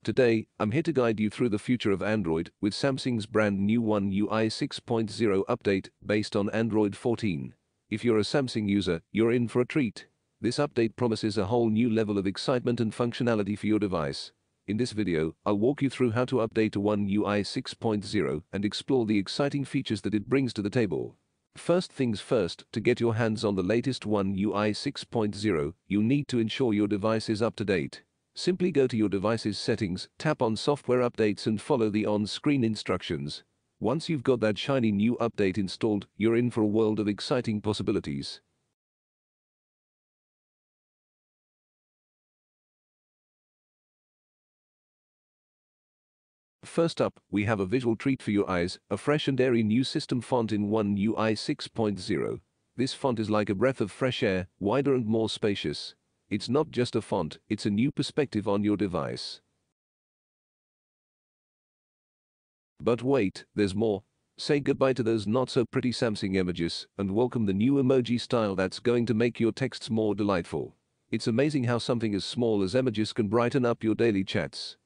Today, I'm here to guide you through the future of Android with Samsung's brand new One UI 6.0 update based on Android 14. If you're a Samsung user, you're in for a treat. This update promises a whole new level of excitement and functionality for your device. In this video, I'll walk you through how to update to One UI 6.0 and explore the exciting features that it brings to the table. First things first, to get your hands on the latest One UI 6.0, you need to ensure your device is up to date. Simply go to your device's settings, tap on software updates and follow the on-screen instructions. Once you've got that shiny new update installed, you're in for a world of exciting possibilities. First up, we have a visual treat for your eyes, a fresh and airy new system font in One UI 6.0. This font is like a breath of fresh air, wider and more spacious. It's not just a font, it's a new perspective on your device. But wait, there's more. Say goodbye to those not-so-pretty Samsung emojis and welcome the new emoji style that's going to make your texts more delightful. It's amazing how something as small as emojis can brighten up your daily chats.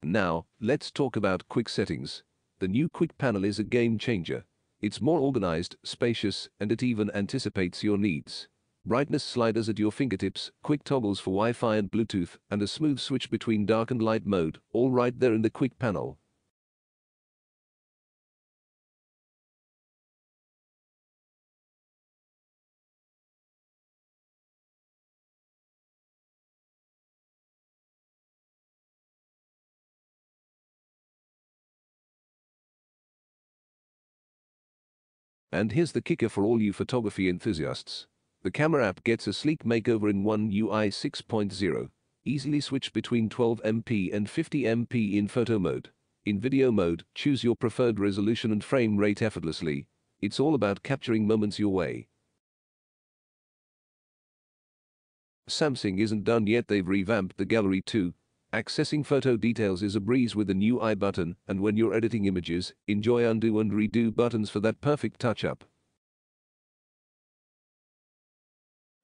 Now, let's talk about quick settings. The new quick panel is a game changer. It's more organized, spacious, and it even anticipates your needs. Brightness sliders at your fingertips, quick toggles for Wi-Fi and Bluetooth, and a smooth switch between dark and light mode, all right there in the quick panel. And here's the kicker for all you photography enthusiasts. The camera app gets a sleek makeover in One UI 6.0. Easily switch between 12MP and 50MP in photo mode. In video mode, choose your preferred resolution and frame rate effortlessly. It's all about capturing moments your way. Samsung isn't done yet, they've revamped the gallery too. Accessing photo details is a breeze with the new I button, and when you're editing images, enjoy undo and redo buttons for that perfect touch-up.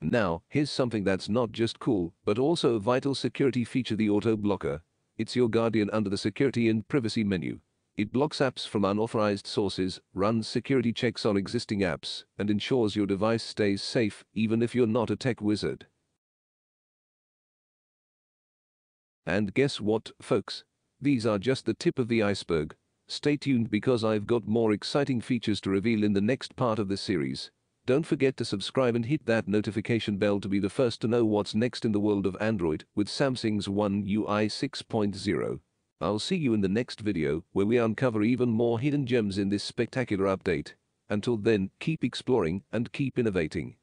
Now, here's something that's not just cool, but also a vital security feature: the auto blocker. It's your guardian under the security and privacy menu. It blocks apps from unauthorized sources, runs security checks on existing apps, and ensures your device stays safe, even if you're not a tech wizard. And guess what, folks? These are just the tip of the iceberg. Stay tuned because I've got more exciting features to reveal in the next part of this series. Don't forget to subscribe and hit that notification bell to be the first to know what's next in the world of Android with Samsung's One UI 6.0. I'll see you in the next video where we uncover even more hidden gems in this spectacular update. Until then, keep exploring and keep innovating.